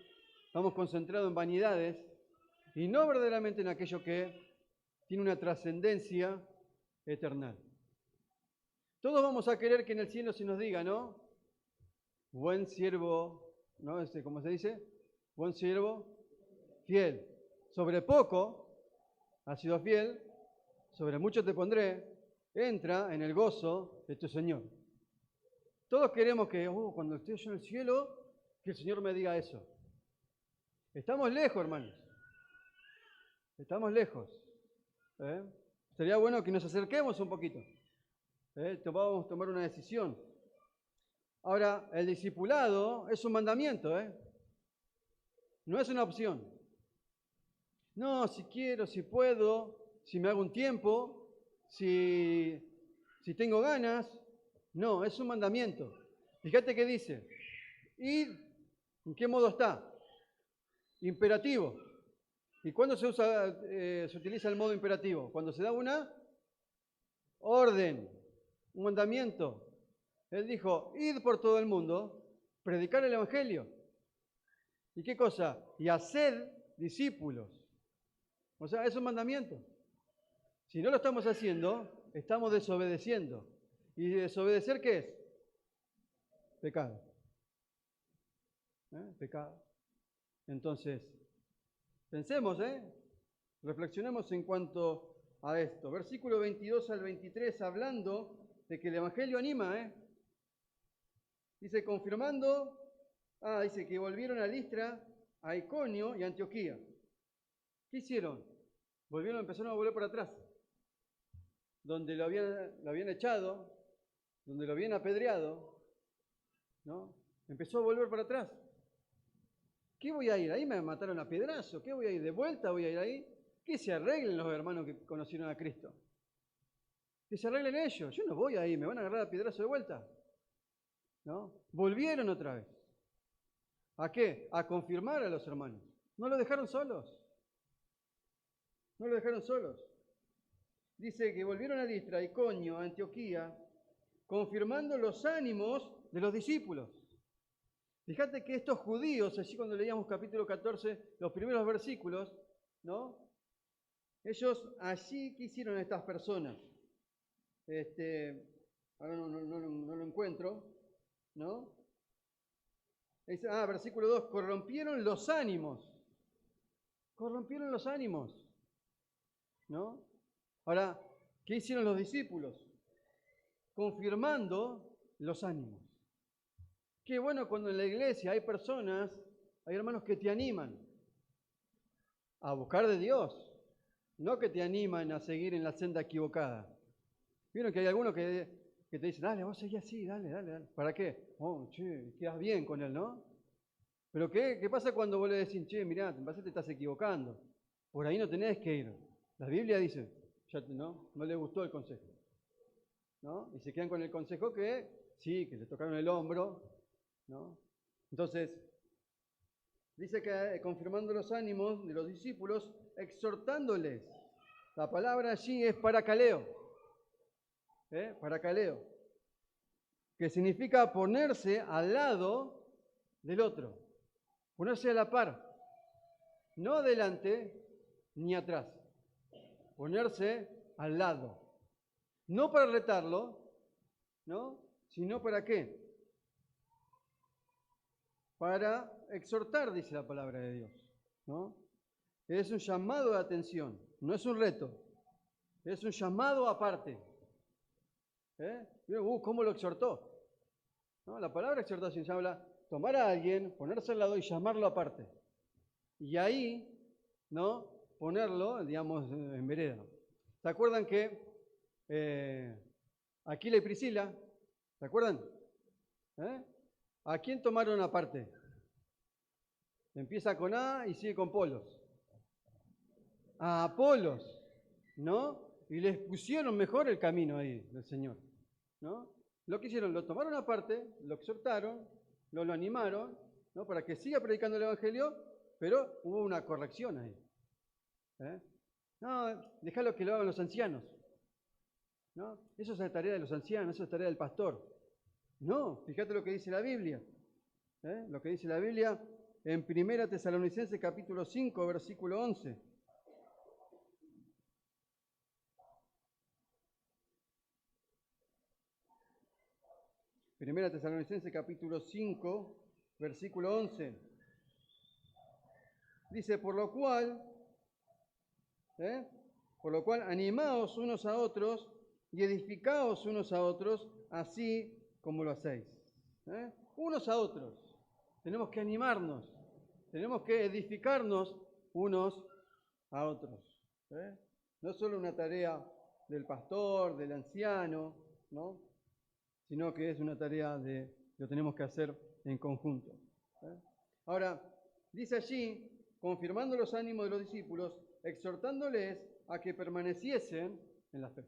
Estamos concentrados en vanidades y no verdaderamente en aquello que tiene una trascendencia eterna. Todos vamos a querer que en el cielo se nos diga, ¿no? Buen siervo, ¿no? ¿Cómo se dice? Buen siervo, fiel. Sobre poco has sido fiel, sobre mucho te pondré, entra en el gozo de tu Señor. Todos queremos que, cuando esté yo en el cielo, que el Señor me diga eso. Estamos lejos, hermanos. Estamos lejos. Sería bueno que nos acerquemos un poquito. Vamos a tomar una decisión. Ahora, el discipulado es un mandamiento, no es una opción. No, si quiero, si puedo, si me hago un tiempo, si tengo ganas. No, es un mandamiento. Fíjate qué dice. ¿Y en qué modo está? Imperativo. ¿Y cuándo se utiliza el modo imperativo? Cuando se da una orden, un mandamiento. Él dijo, id por todo el mundo, predicar el evangelio. ¿Y qué cosa? Y hacer discípulos. O sea, es un mandamiento. Si no lo estamos haciendo, estamos desobedeciendo. ¿Y desobedecer qué es? Pecado. Pecado. Entonces, pensemos, reflexionemos en cuanto a esto. Versículo 22 al 23, hablando de que el Evangelio anima, dice, confirmando, dice que volvieron a Listra, a Iconio y a Antioquía. ¿Qué hicieron? Empezaron a volver para atrás. Donde lo habían echado, donde lo habían apedreado, ¿no? Empezó a volver para atrás. ¿Qué voy a ir? Ahí me mataron a piedrazo. ¿Qué voy a ir? ¿De vuelta voy a ir ahí? Que se arreglen los hermanos que conocieron a Cristo. Que se arreglen ellos. Yo no voy ahí, me van a agarrar a piedrazo de vuelta. ¿No? Volvieron otra vez. ¿A qué? A confirmar a los hermanos. No los dejaron solos. No los dejaron solos. Dice que volvieron a Listra, a Iconio, a Antioquía, confirmando los ánimos de los discípulos. Fíjate que estos judíos, así cuando leíamos capítulo 14, los primeros versículos, ¿no? Ellos allí, ¿qué hicieron estas personas? Ahora no lo encuentro, ¿no? Versículo 2, corrompieron los ánimos. Corrompieron los ánimos, ¿no? Ahora, ¿qué hicieron los discípulos? Confirmando los ánimos. Qué bueno cuando en la iglesia hay personas, hay hermanos que te animan a buscar de Dios, no que te animan a seguir en la senda equivocada. Vieron que hay algunos que te dicen, dale, vos seguís así, dale. ¿Para qué? Quedas bien con él, ¿no? Pero ¿qué pasa cuando vos le decís, mirá, te estás equivocando? Por ahí no tenés que ir. La Biblia dice, no le gustó el consejo, ¿no? Y se quedan con el consejo que le tocaron el hombro, ¿no? Entonces, dice que confirmando los ánimos de los discípulos, exhortándoles. La palabra allí es paracaleo, paracaleo, que significa ponerse al lado del otro, ponerse a la par, no adelante ni atrás, ponerse al lado, no para retarlo, ¿no? Sino para qué? Para exhortar, dice la palabra de Dios, ¿no? Es un llamado de atención, no es un reto, es un llamado aparte. ¿Cómo lo exhortó? ¿No? La palabra exhortación se habla tomar a alguien, ponerse al lado y llamarlo aparte. Y ahí, ¿no? Ponerlo, digamos, en vereda. ¿Se acuerdan que Aquila y Priscila, ¿se acuerdan? ¿A quién tomaron aparte? Empieza con A y sigue con Polos. A Apolos, ¿no? Y les pusieron mejor el camino ahí del Señor, ¿no? Lo que hicieron, lo tomaron aparte, lo exhortaron, lo animaron, ¿no? Para que siga predicando el Evangelio, pero hubo una corrección ahí. No, déjalo que lo hagan los ancianos, ¿no? Eso es la tarea de los ancianos, eso es la tarea del pastor. No, fíjate lo que dice la Biblia. Lo que dice la Biblia en 1 Tesalonicenses capítulo 5, versículo 11. Primera Tesalonicenses capítulo 5, versículo 11. Dice, por lo cual animaos unos a otros y edificaos unos a otros, así como lo hacéis. Unos a otros. Tenemos que animarnos, tenemos que edificarnos unos a otros. No es solo una tarea del pastor, del anciano, ¿no? Sino que es una tarea lo tenemos que hacer en conjunto. Ahora, dice allí, confirmando los ánimos de los discípulos, exhortándoles a que permaneciesen en la fe.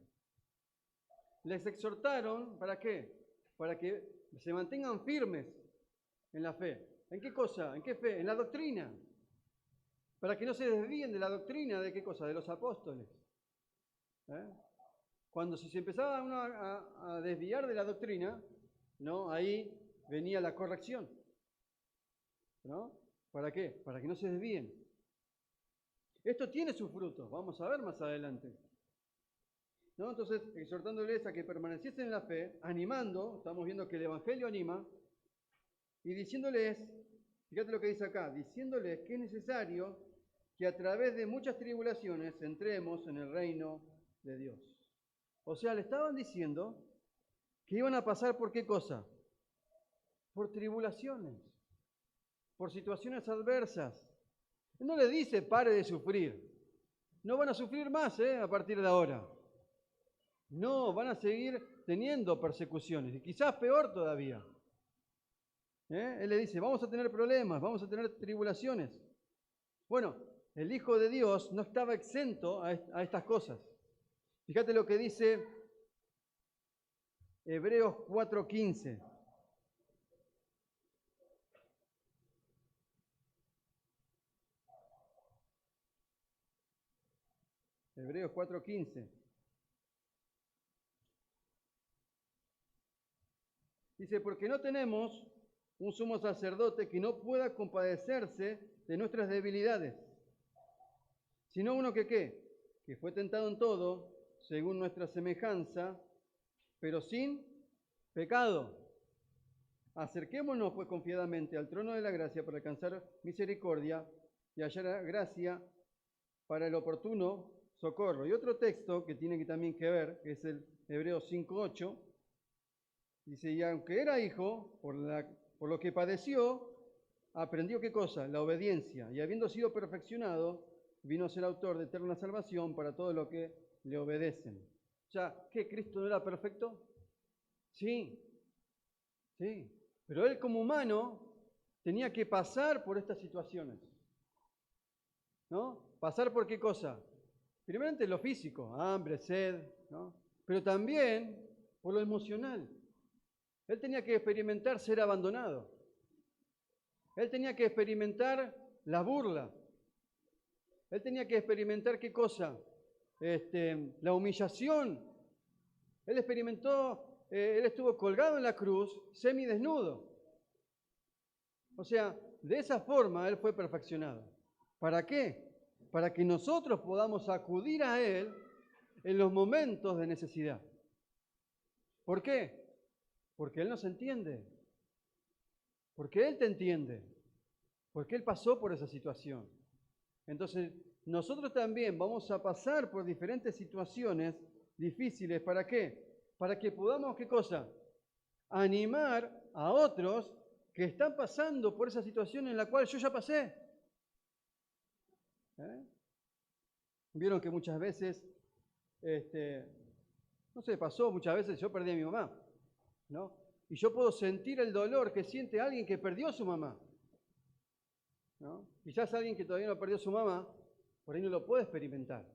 Les exhortaron, ¿para qué? Para que se mantengan firmes en la fe. ¿En qué cosa? ¿En qué fe? En la doctrina. Para que no se desvíen de la doctrina, ¿de qué cosa? De los apóstoles. Cuando se empezaba uno a desviar de la doctrina, ¿no? Ahí venía la corrección, ¿no? ¿Para qué? Para que no se desvíen. Esto tiene sus frutos, vamos a ver más adelante. ¿no? Entonces, exhortándoles a que permaneciesen en la fe, animando, estamos viendo que el Evangelio anima, y diciéndoles, fíjate lo que dice acá, diciéndoles que es necesario que a través de muchas tribulaciones entremos en el reino de Dios. O sea, le estaban diciendo que iban a pasar por qué cosa? Por tribulaciones, por situaciones adversas. No le dice pare de sufrir. No van a sufrir más a partir de ahora. No, van a seguir teniendo persecuciones, y quizás peor todavía. Él le dice, vamos a tener problemas, vamos a tener tribulaciones. Bueno, el Hijo de Dios no estaba exento a estas cosas. Fíjate lo que dice Hebreos 4:15. Hebreos 4:15. Dice, porque no tenemos un sumo sacerdote que no pueda compadecerse de nuestras debilidades, sino uno que ¿qué? Que fue tentado en todo, según nuestra semejanza, pero sin pecado. Acerquémonos pues confiadamente al trono de la gracia para alcanzar misericordia y hallar gracia para el oportuno socorro. Y otro texto que tiene también que ver, que es el Hebreos 5:8, dice, y aunque era hijo, por lo que padeció, aprendió ¿qué cosa? La obediencia. Y habiendo sido perfeccionado, vino a ser autor de eterna salvación para todos los que le obedecen. O sea, ¿qué? ¿Cristo no era perfecto? Sí, sí. Pero él como humano tenía que pasar por estas situaciones. ¿No? ¿Pasar por qué cosa? Primeramente lo físico, hambre, sed, ¿no? Pero también por lo emocional. Él tenía que experimentar ser abandonado. Él tenía que experimentar la burla. Él tenía que experimentar ¿qué cosa? La humillación. Él experimentó, él estuvo colgado en la cruz, semidesnudo. O sea, de esa forma él fue perfeccionado. ¿Para qué? Para que nosotros podamos acudir a él en los momentos de necesidad. ¿Por qué? Porque él nos entiende. Porque él te entiende. Porque él pasó por esa situación. Entonces, nosotros también vamos a pasar por diferentes situaciones difíciles. ¿Para qué? Para que podamos, ¿qué cosa? Animar a otros que están pasando por esa situación en la cual yo ya pasé. Vieron que muchas veces, no sé, pasó muchas veces, yo perdí a mi mamá, ¿no? Y yo puedo sentir el dolor que siente alguien que perdió a su mamá, ¿no? Quizás alguien que todavía no perdió a su mamá, por ahí no lo puede experimentar.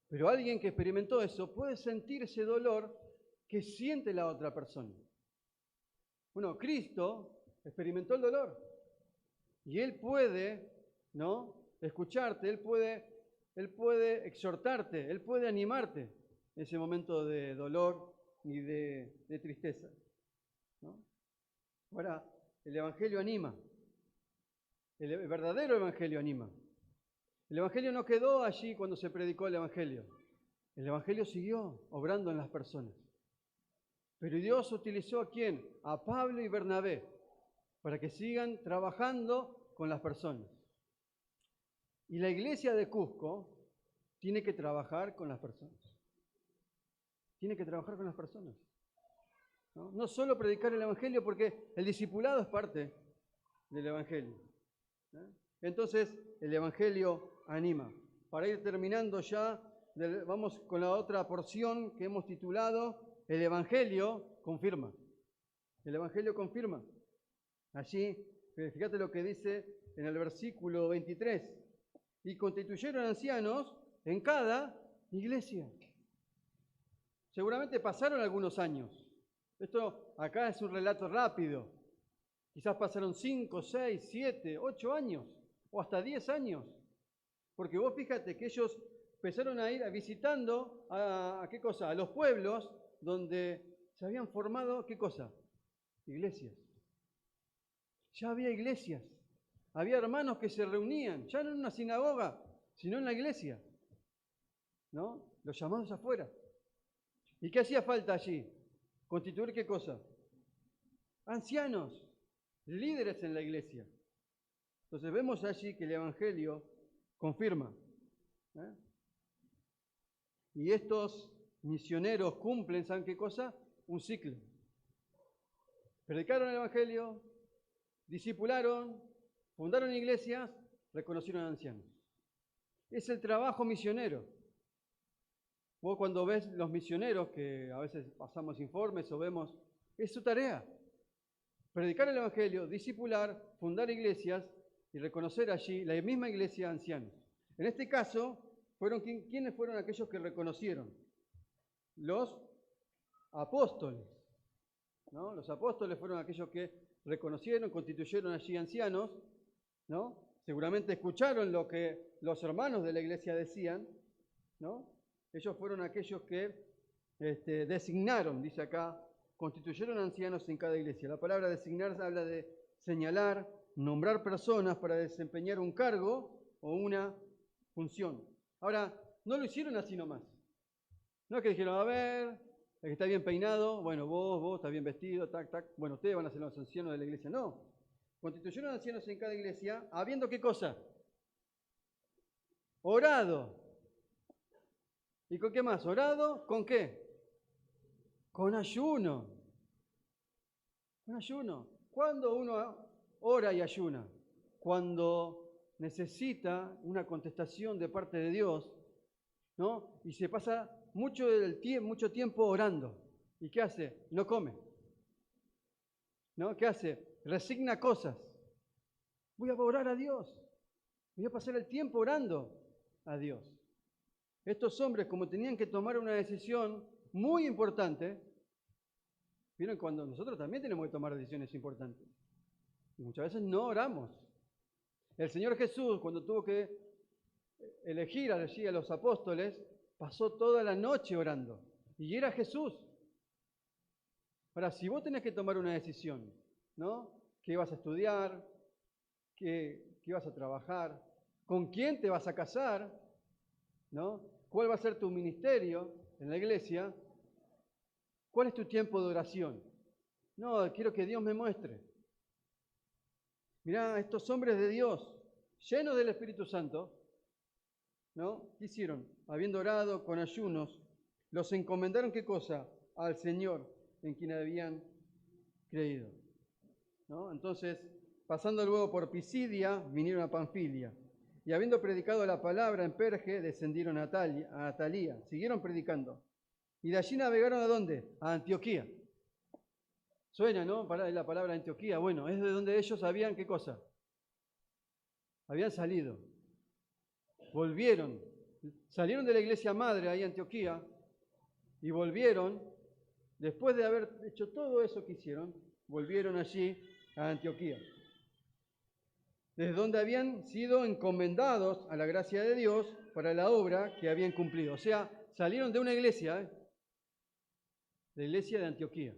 Pero alguien que experimentó eso puede sentir ese dolor que siente la otra persona. Bueno, Cristo experimentó el dolor y Él puede, ¿no? Escucharte, Él puede exhortarte, Él puede animarte en ese momento de dolor y de tristeza, ¿no? Ahora, el Evangelio anima, el verdadero Evangelio anima. El Evangelio no quedó allí cuando se predicó el Evangelio. El Evangelio siguió obrando en las personas. Pero Dios utilizó ¿a quién? A Pablo y Bernabé, para que sigan trabajando con las personas. Y la iglesia de Cusco tiene que trabajar con las personas. Tiene que trabajar con las personas. No solo predicar el Evangelio, porque el discipulado es parte del Evangelio. Entonces, el Evangelio anima. Para ir terminando ya, vamos con la otra porción que hemos titulado El Evangelio confirma. El Evangelio confirma. Allí, fíjate lo que dice en el versículo 23. Y constituyeron ancianos en cada iglesia. Seguramente pasaron algunos años. Esto acá es un relato rápido. Quizás pasaron 5, 6, 7, 8 años o hasta 10 años. Porque vos fíjate que ellos empezaron a ir visitando a ¿qué cosa? A los pueblos donde se habían formado, ¿qué cosa? Iglesias. Ya había iglesias. Había hermanos que se reunían, ya no en una sinagoga, sino en la iglesia, ¿no? Los llamados afuera. ¿Y qué hacía falta allí? ¿Constituir qué cosa? Ancianos, líderes en la iglesia. Entonces vemos allí que el Evangelio confirma. ¿eh? Y estos misioneros cumplen, ¿saben qué cosa? Un ciclo. Predicaron el Evangelio, discipularon, fundaron iglesias, reconocieron ancianos. Es el trabajo misionero. Vos cuando ves los misioneros, que a veces pasamos informes o vemos, es su tarea. Predicar el Evangelio, discipular, fundar iglesias y reconocer allí la misma iglesia ancianos. En este caso, ¿quiénes fueron aquellos que reconocieron? Los apóstoles. ¿no? Los apóstoles fueron aquellos que reconocieron, constituyeron allí ancianos, ¿no? Seguramente escucharon lo que los hermanos de la iglesia decían, ¿no? Ellos fueron aquellos que designaron, dice acá, constituyeron ancianos en cada iglesia. La palabra designar habla de señalar, nombrar personas para desempeñar un cargo o una función. Ahora, no lo hicieron así nomás. No es que dijeron, a ver, el que está bien peinado, bueno, vos estás bien vestido, tac, tac, bueno, ustedes van a ser los ancianos de la iglesia. No, constituyeron ancianos en cada iglesia, habiendo ¿qué cosa? Orado. ¿Y con qué más? ¿Orado? ¿Con qué? Con ayuno. Con ayuno. ¿Cuándo uno ora y ayuna? Cuando necesita una contestación de parte de Dios, ¿no? Y se pasa mucho tiempo orando. ¿Y qué hace? No come. ¿No? ¿Qué hace? Resigna cosas. Voy a orar a Dios. Voy a pasar el tiempo orando a Dios. Estos hombres, como tenían que tomar una decisión muy importante, vieron cuando nosotros también tenemos que tomar decisiones importantes. Y muchas veces no oramos. El Señor Jesús, cuando tuvo que elegir allí a los apóstoles, pasó toda la noche orando. Y era Jesús. Ahora, si vos tenés que tomar una decisión, ¿no? ¿Qué vas a estudiar? ¿Qué vas a trabajar? ¿Con quién te vas a casar? ¿No? ¿Cuál va a ser tu ministerio en la iglesia? ¿Cuál es tu tiempo de oración? No, quiero que Dios me muestre. Mirá, estos hombres de Dios, llenos del Espíritu Santo, ¿no? ¿Qué hicieron? Habiendo orado con ayunos, los encomendaron, ¿qué cosa? Al Señor, en quien habían creído. ¿no? Entonces, pasando luego por Pisidia, vinieron a Panfilia. Y habiendo predicado la palabra en Perge, descendieron a Atalía. Siguieron predicando. Y de allí navegaron ¿a dónde? A Antioquía. Suena, ¿no? La palabra Antioquía. Bueno, es de donde ellos habían, ¿qué cosa? Habían salido. Volvieron. Salieron de la iglesia madre ahí en Antioquía y volvieron, después de haber hecho todo eso que hicieron, volvieron allí a Antioquía. Desde donde habían sido encomendados a la gracia de Dios para la obra que habían cumplido. O sea, salieron de una iglesia, la iglesia de Antioquía.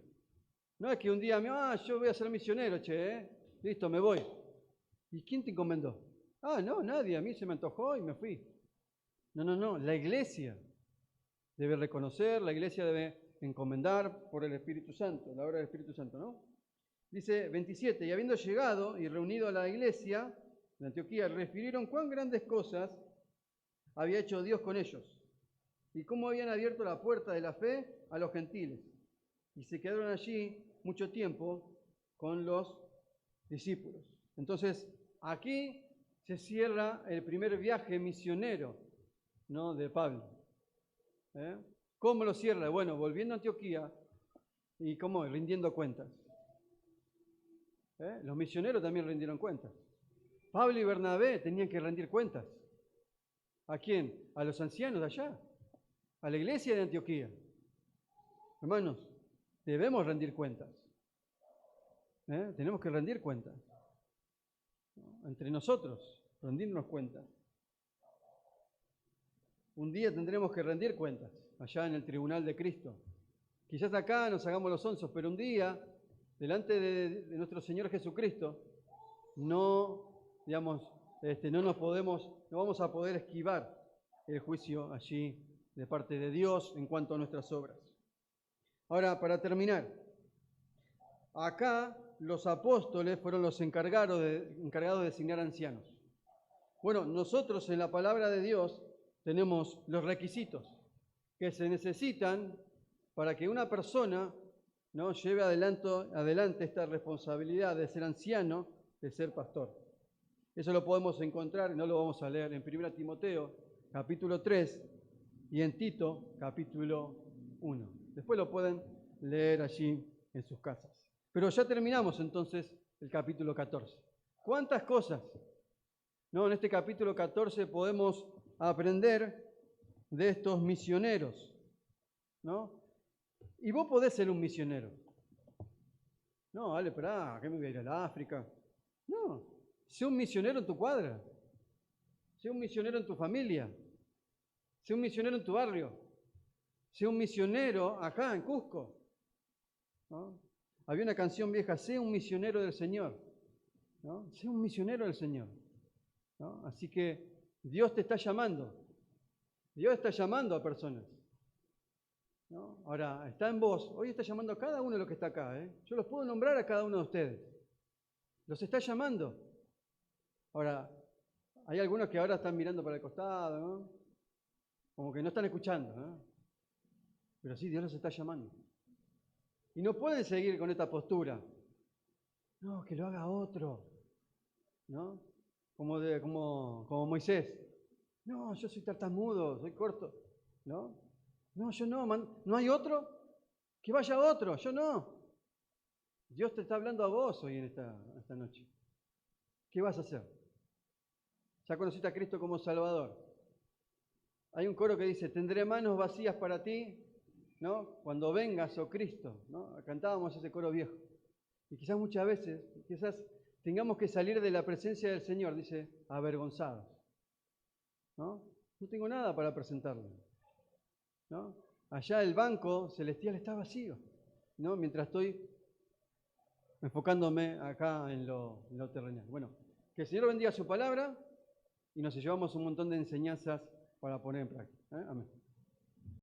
No es que un día, yo voy a ser misionero, listo, me voy. ¿Y quién te encomendó? No, nadie, a mí se me antojó y me fui. No, la iglesia debe reconocer, la iglesia debe encomendar por el Espíritu Santo, la obra del Espíritu Santo, ¿no? Dice 27, y habiendo llegado y reunido a la iglesia de Antioquía, refirieron cuán grandes cosas había hecho Dios con ellos y cómo habían abierto la puerta de la fe a los gentiles. Y se quedaron allí mucho tiempo con los discípulos. Entonces, aquí se cierra el primer viaje misionero, ¿no? de Pablo. ¿Cómo lo cierra? Bueno, volviendo a Antioquía y ¿cómo? Rindiendo cuentas. Los misioneros también rindieron cuentas. Pablo y Bernabé tenían que rendir cuentas. ¿A quién? A los ancianos de allá, a la iglesia de Antioquía. Hermanos, debemos rendir cuentas. Tenemos que rendir cuentas. Entre nosotros, rendirnos cuentas. Un día tendremos que rendir cuentas, allá en el tribunal de Cristo. Quizás acá nos hagamos los onzos, pero un día, delante de nuestro Señor Jesucristo, no vamos a poder esquivar el juicio allí de parte de Dios en cuanto a nuestras obras. Ahora, para terminar, acá los apóstoles fueron los encargados de designar ancianos. Bueno, nosotros en la palabra de Dios tenemos los requisitos que se necesitan para que una persona, ¿no?, lleve adelante esta responsabilidad de ser anciano, de ser pastor. Eso lo podemos encontrar, no lo vamos a leer, en 1 Timoteo, capítulo 3, y en Tito, capítulo 1. Después lo pueden leer allí en sus casas. Pero ya terminamos entonces el capítulo 14. ¿Cuántas cosas, no, en este capítulo 14 podemos aprender de estos misioneros, ¿no? Y vos podés ser un misionero. No, vale, esperá, ¿qué me voy a ir al África? No, sé un misionero en tu cuadra, sé un misionero en tu familia, sé un misionero en tu barrio, sé un misionero acá en Cusco, ¿no? Había una canción vieja, sé un misionero del Señor, ¿no? Sé un misionero del Señor, ¿no? Así que Dios te está llamando, Dios está llamando a personas, ¿no? Ahora, está en vos, hoy está llamando a cada uno de los que está acá, ¿eh? Yo los puedo nombrar a cada uno de ustedes, los está llamando. Ahora, hay algunos que ahora están mirando para el costado, ¿no? Como que no están escuchando, ¿no? Pero sí, Dios los está llamando. Y no pueden seguir con esta postura. No, que lo haga otro, ¿no? Como Moisés. No, yo soy tartamudo, soy corto, ¿no? No, yo no, ¿no hay otro? Que vaya otro, yo no. Dios te está hablando a vos hoy en esta noche. ¿Qué vas a hacer? ¿Ya conociste a Cristo como Salvador? Hay un coro que dice, tendré manos vacías para ti, ¿no? Cuando vengas, oh Cristo, ¿no? Cantábamos ese coro viejo. Y quizás muchas veces, tengamos que salir de la presencia del Señor, dice, avergonzados, ¿no? No tengo nada para presentarle, ¿no? Allá el banco celestial está vacío, ¿no? Mientras estoy enfocándome acá en lo terrenal. Bueno, que el Señor bendiga su palabra y nos llevamos un montón de enseñanzas para poner en práctica. Amén.